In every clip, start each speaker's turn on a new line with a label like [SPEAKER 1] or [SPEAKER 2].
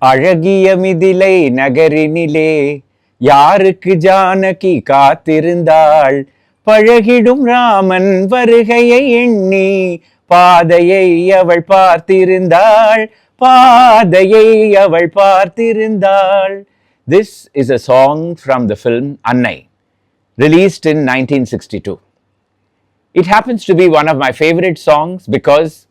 [SPEAKER 1] அழகிய மிதிலை நகரினிலே யாருக்கு ஜானகி காத்திருந்தாள் பழகிடும் ராமன் வருகையை எண்ணி பாதையை அவள் பார்த்திருந்தாள் பாதையை அவள் பார்த்திருந்தாள். This is a song from the film Annai, released in 1962. It happens to be one of my favorite songs because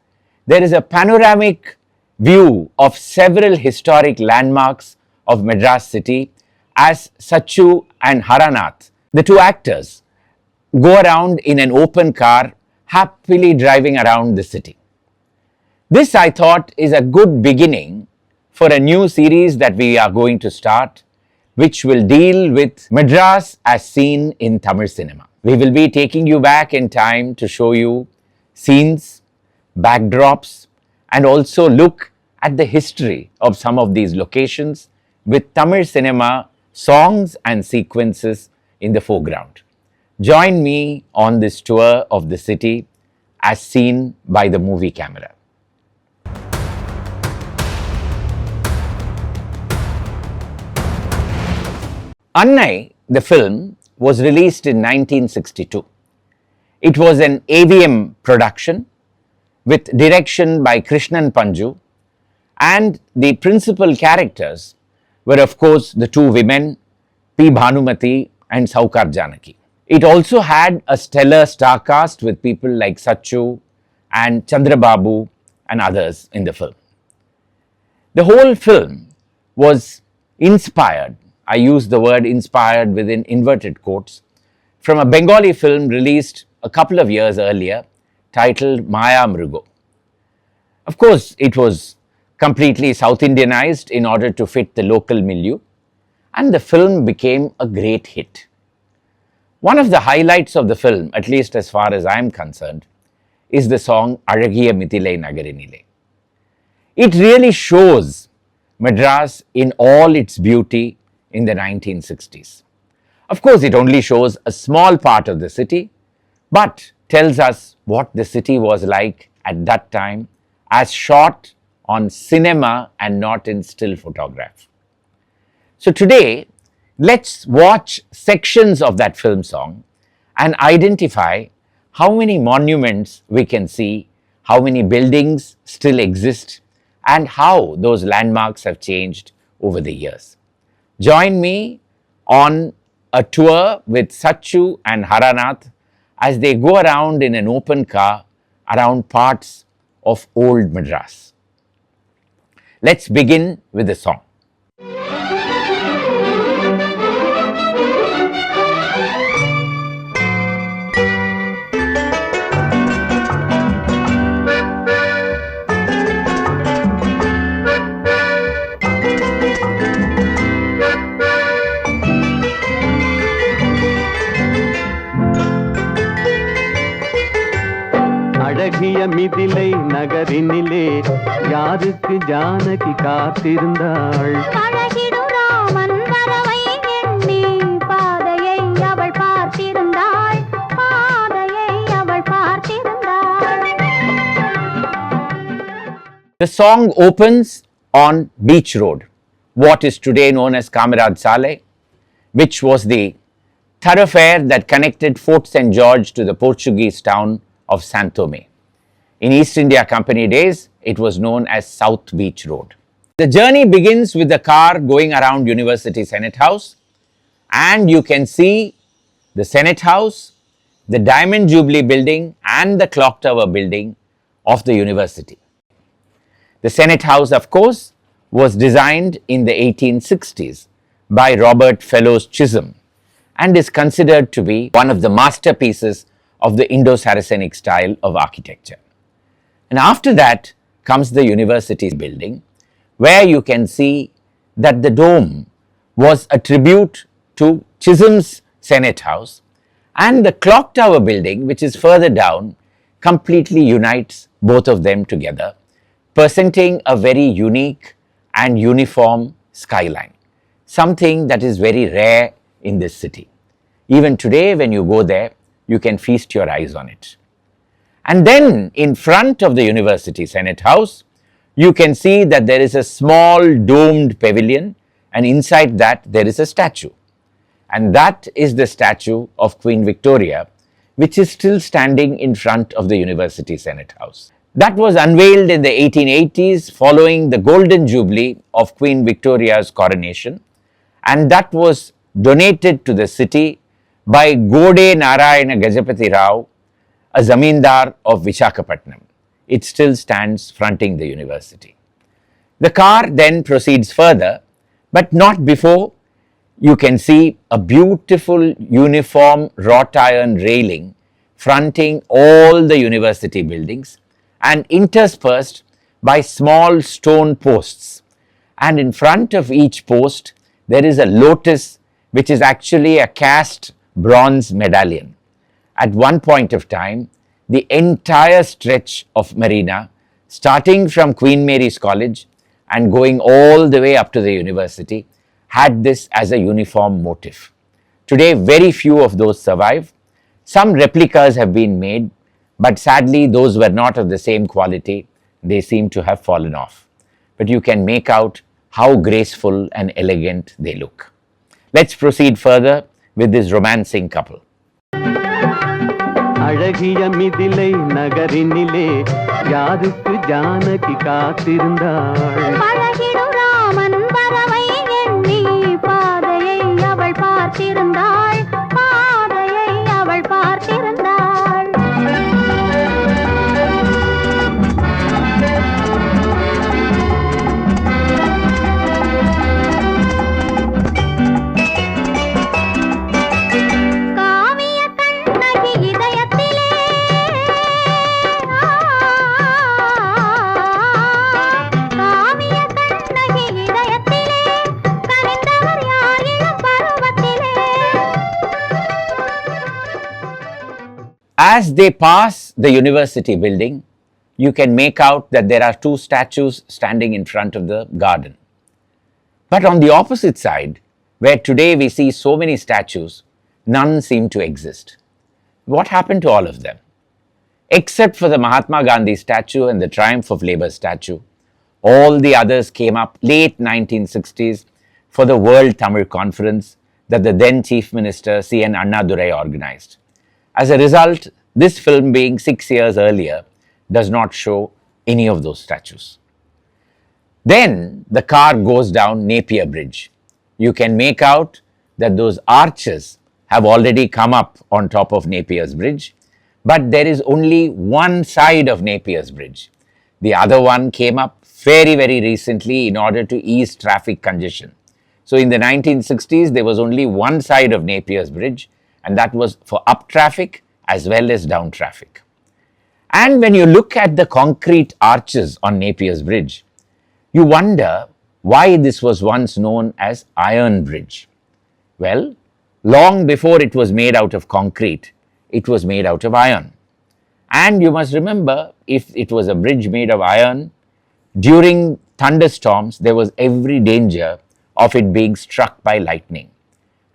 [SPEAKER 1] there is a panoramic view of several historic landmarks of Madras city as Sachu and Haranath, the two actors, go around in an open car happily driving around the city. This, I thought, is a good beginning for a new series that we are going to start, which will deal with Madras as seen in Tamil cinema. We will be taking you back in time to show you scenes, backdrops, and also look at the history of some of these locations with Tamil cinema songs and sequences in the foreground. Join me on this tour of the city as seen by the movie camera. Annai, the film, was released in 1962. It was an AVM production with direction by Krishnan Panju, and the principal characters were of course the two women, P. Bhanumati and Saukar Janaki. It also had a stellar star cast with people like Sachu and Chandrababu and others in the film. The whole film was inspired, I use the word inspired within inverted quotes, from a Bengali film released a couple of years earlier titled Maya Mrugo. Of course, it was completely South Indianized in order to fit the local milieu, and the film became a great hit. One of the highlights of the film, at least as far as I am concerned, is the song Azhagiya Mithilai Nagarinile. It really shows Madras in all its beauty in the 1960s. Of course, it only shows a small part of the city, but tells us what the city was like at that time as shot on cinema and not in still photograph. So today, let's watch sections of that film song and identify how many monuments we can see, how many buildings still exist, and how those landmarks have changed over the years. Join me on a tour with Sachu and Haranath as they go around in an open car around parts of old Madras. Let's begin with the song.
[SPEAKER 2] அழகிய மிதிலை நகரினிலே யாருக்கு ஜானகி காத்திருந்தாள்
[SPEAKER 3] பழகிடும் ராமன் வரவை எண்ணி பாதையை அவள் பார்த்திருந்தாள் பாதையை அவள் பார்த்திருந்தாள்.
[SPEAKER 1] The song opens on Beach Road, what is today known as Kamarad Saleh, which was the thoroughfare that connected Fort St. George to the Portuguese town of San Tome. In East India Company days, it was known as South Beach Road. The journey begins with the car going around University Senate House, and you can see the Senate House, the Diamond Jubilee building, and the Clock Tower building of the university. The Senate House, of course, was designed in the 1860s by Robert Fellows Chisholm and is considered to be one of the masterpieces of the Indo-Saracenic style of architecture. And after that comes the university building, where you can see that the dome was a tribute to Chisholm's Senate House, and the Clock Tower building, which is further down, completely unites both of them together, presenting a very unique and uniform skyline, something that is very rare in this city. Even today, when you go there, you can feast your eyes on it. And then in front of the University Senate House, you can see that there is a small domed pavilion, and inside that there is a statue. And that is the statue of Queen Victoria, which is still standing in front of the University Senate House. That was unveiled in the 1880s following the Golden Jubilee of Queen Victoria's coronation, and that was donated to the city by Gode Narayana Gajapati Rao, a zamindar of Visakhapatnam. It still stands fronting the university. The car then proceeds further, but not before you can see a beautiful uniform wrought iron railing fronting all the university buildings and interspersed by small stone posts. And in front of each post, there is a lotus, which is actually a cast bronze medallion. At one point of time, the entire stretch of Marina, starting from Queen Mary's College and going all the way up to the university, had this as a uniform motif. Today, very few of those survive. Some replicas have been made, but sadly, those were not of the same quality. They seem to have fallen off. But you can make out how graceful and elegant they look. Let's proceed further with this romancing couple.
[SPEAKER 2] அழகிய மிதிலை நகரினிலே யாருக்கு ஜானகி காத்திருந்தாள்
[SPEAKER 3] பழகிடும் ராமன் வரவை எண்ணி பாதையை அவள் பார்த்திருந்தாள் பாதையை அவள் பார்த்திருந்தாள் காவிய கண்ணகி இதயத்திலே காவிய கண்ணகி இதயத்திலே கனிந்தவர் யார் இளம் பருவத்திலே.
[SPEAKER 1] As they pass the university building, you can make out that there are two statues standing in front of the garden. But on the opposite side, where today we see so many statues, none seem to exist. What happened to all of them? Except for the Mahatma Gandhi statue and the Triumph of Labour statue, all the others came up late 1960s for the World Tamil Conference that the then Chief Minister C.N. Annadurai organized. As a result, this film being 6 years earlier does not show any of those statues. Then the car goes down Napier Bridge. You can make out that those arches have already come up on top of Napier's Bridge, but there is only one side of Napier's Bridge. The other one came up very, very recently in order to ease traffic congestion. So in the 1960s, there was only one side of Napier's Bridge, and that was for up traffic as well as down traffic. And when you look at the concrete arches on Napier's Bridge, you wonder why this was once known as Iron Bridge. Well, long before it was made out of concrete, it was made out of iron. And you must remember, if it was a bridge made of iron, during thunderstorms, there was every danger of it being struck by lightning.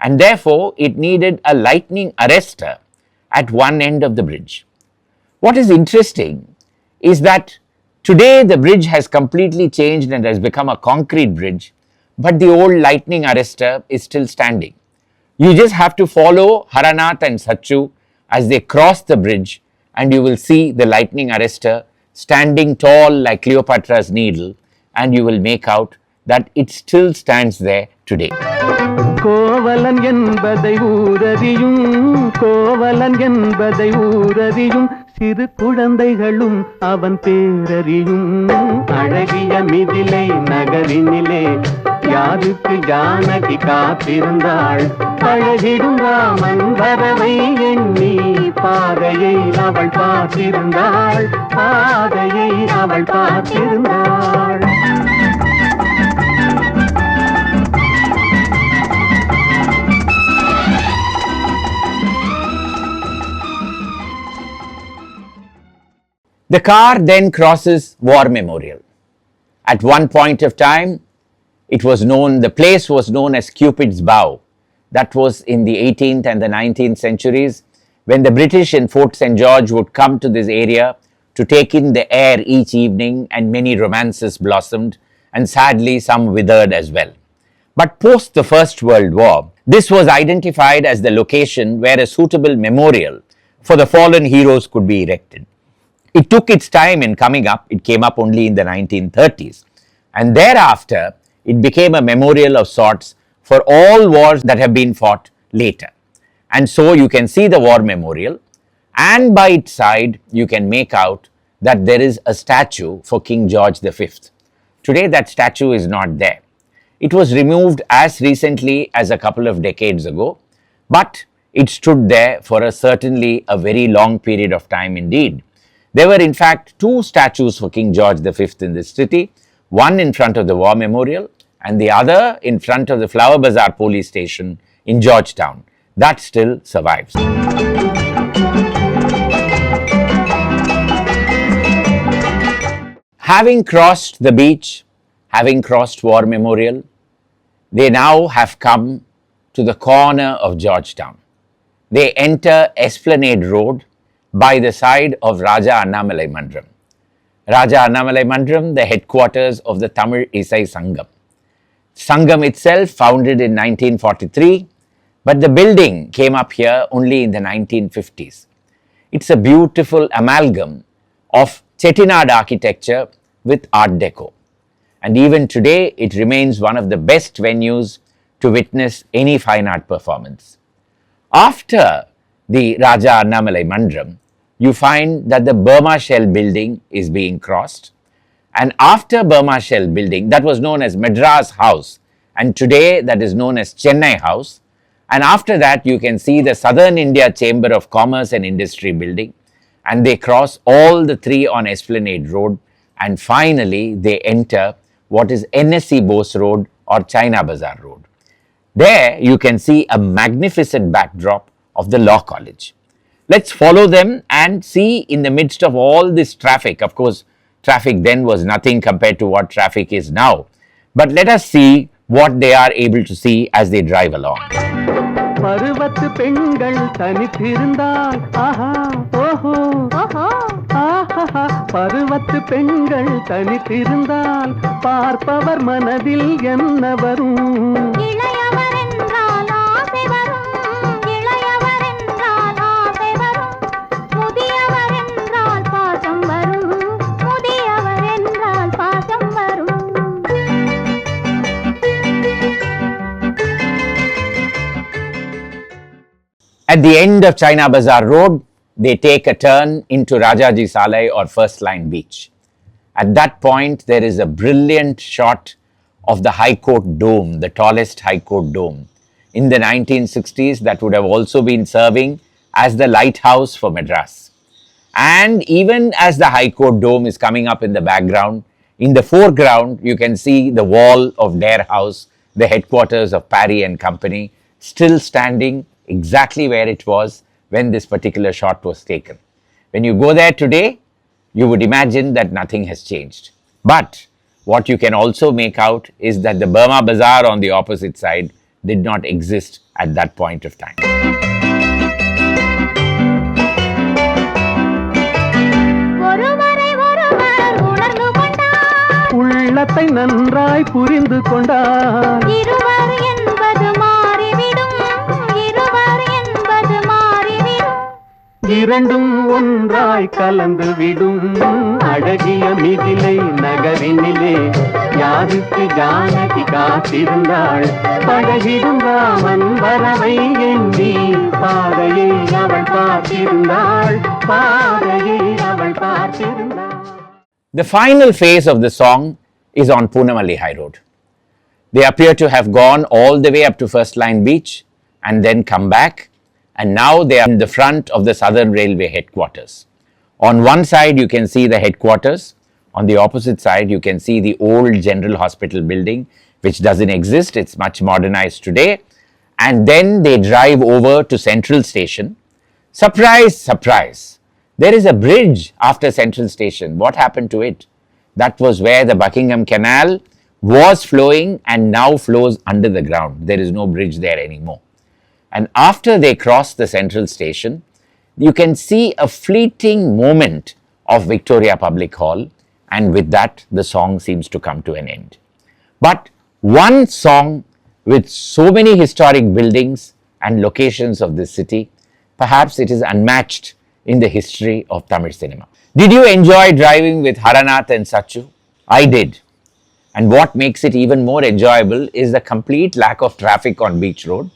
[SPEAKER 1] And therefore, it needed a lightning arrestor at one end of the bridge. What is interesting is that today the bridge has completely changed and has become a concrete bridge, but the old lightning arrestor is still standing. You just have to follow Haranath and Sachu as they cross the bridge, and you will see the lightning arrestor standing tall like Cleopatra's needle, and you will make out that it still stands there today.
[SPEAKER 2] Kovalan என்பதை ஊரறியும் கோவலன் என்பதை ஊரறியும் சிறு குழந்தைகளும் அவன் பேரறியும் அழகிய மிதிலை நகரினிலே யாருக்கு ஜானகி காத்திருந்தாள் பழகிடும் ராமன் வரவை எண்ணி பாதையை அவள் பார்த்திருந்தாள் பாதையை அவள் பார்த்திருந்தாள்.
[SPEAKER 1] The car then crosses War Memorial. At one point of time, the place was known as Cupid's Bow. That was in the 18th and the 19th centuries when the British in Fort St. George would come to this area to to take in the air each evening, and many romances blossomed, and sadly some withered as well. But post the First World War, this was identified as the location where a suitable memorial for the fallen heroes could be erected. It took its time in coming up. It came up only in the 1930s. And thereafter, it became a memorial of sorts for all wars that have been fought later. And so you can see the war memorial, and by its side, you can make out that there is a statue for King George V. Today, that statue is not there. It was removed as recently as a couple of decades ago, but it stood there for certainly a very long period of time indeed. There were in fact two statues for King George V in this city, one in front of the War Memorial and the other in front of the Flower Bazaar police station in Georgetown. That still survives. Having crossed the beach, having crossed War Memorial, they now have come to the corner of Georgetown. They enter Esplanade Road by the side of Raja Annamalai Mandram. Raja Annamalai Mandram, the headquarters of the Tamil Isai Sangam. Sangam itself founded in 1943, but the building came up here only in the 1950s. It's a beautiful amalgam of Chettinad architecture with Art Deco. And even today, it remains one of the best venues to witness any fine art performance. After the Raja Annamalai Mandram, you find that the Burma Shell building is being crossed. And after Burma Shell building, that was known as Madras House, and today that is known as Chennai House. And after that, you can see the Southern India Chamber of Commerce and Industry building, and they cross all the three on Esplanade Road, and finally they enter what is NSC Bose Road or China Bazaar Road. There you can see a magnificent backdrop of the Law College. Let's follow them and see, in the midst of all this traffic. Of course, traffic then was nothing compared to what traffic is now. But let us see what they are able to see as they drive along.
[SPEAKER 2] பருவத்து பெண்கள் தனித்திருந்தால் ஆஹா ஓஹோ
[SPEAKER 3] ஓஹோ
[SPEAKER 2] ஆஹா பருவத்து பெண்கள் தனித்திருந்தால் பார்ப்பவர் மனதில் என்ன வரும்
[SPEAKER 3] இளையவர் என்றால் ஆசை வரும் இளையவர் என்றால் ஆசை வரும் முதியவர் என்றால் பாசம் வரும் முதியவர் என்றால் பாசம் வரும்
[SPEAKER 1] At the end of China Bazaar Road, they take a turn into Rajaji Salai or First Line Beach. At that point, there is a brilliant shot of the High Court Dome, the tallest High Court Dome. In the 1960s, that would have also been serving as the lighthouse for Madras. And even as the High Court Dome is coming up in the background, in the foreground, you can see the wall of Dare House, the headquarters of Parry and Company, still standing exactly where it was when this particular shot was taken. When you go there today, you would imagine that nothing has changed. But what you can also make out is that the Burma Bazaar on the opposite side did not exist at that point of time.
[SPEAKER 3] ஒருவரை ஒருவர் உணர்ந்து கொண்டார்
[SPEAKER 2] உள்ளத்தை நன்றாய் புரிந்து கொண்டார்
[SPEAKER 3] இருவர் என்பது மாறிவிடும் இருவர் என்பது மாறிவிடும்
[SPEAKER 2] இரண்டும் ஒன்றாய் கலந்து விடும் அழகிய மிதிலை நகரினிலே யாருக்கு ஜானகி காத்திருந்தாள் பழகிடும் ராமன் வரவை எண்ணி பாதையை அவள் பார்த்திருந்தாள் பாதையை அவள் பார்த்திருந்தாள்.
[SPEAKER 1] The final phase of the song is on Poonamalli High Road. They appear to have gone all the way up to First Line Beach and then come back, and now they are in the front of the Southern Railway headquarters. On one side you can see the headquarters, on the opposite side you can see the old General Hospital building, which doesn't exist, it's much modernized today, and then they drive over to Central Station. Surprise, surprise! There is a bridge after Central Station. What happened to it? That was where the Buckingham Canal was flowing and now flows under the ground. There is no bridge there anymore. And after they cross the Central Station, you can see a fleeting moment of Victoria Public Hall, and with that, the song seems to come to an end. But one song with so many historic buildings and locations of this city, perhaps it is unmatched in the history of Tamil cinema. Did you enjoy driving with Haranath and Sachu? I did. And what makes it even more enjoyable is the complete lack of traffic on Beach Road,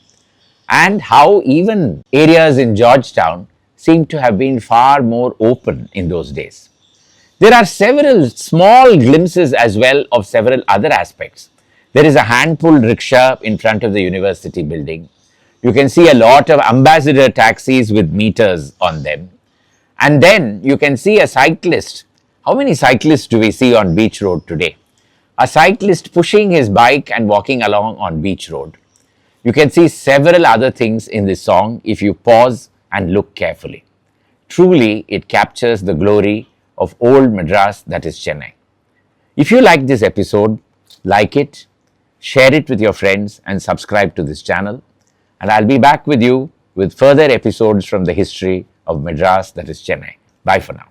[SPEAKER 1] and how even areas in Georgetown seem to have been far more open in those days. There are several small glimpses as well of several other aspects. There is a hand-pulled rickshaw in front of the university building. You can see a lot of ambassador taxis with meters on them. And then you can see a cyclist. How many cyclists do we see on Beach Road today? A cyclist pushing his bike and walking along on Beach Road. You can see several other things in this song if you pause and look carefully. Truly, it captures the glory of old Madras, that is Chennai. If you like this episode, like it, share it with your friends and subscribe to this channel. And I'll be back with you with further episodes from the history of Madras, that is Chennai. Bye for now.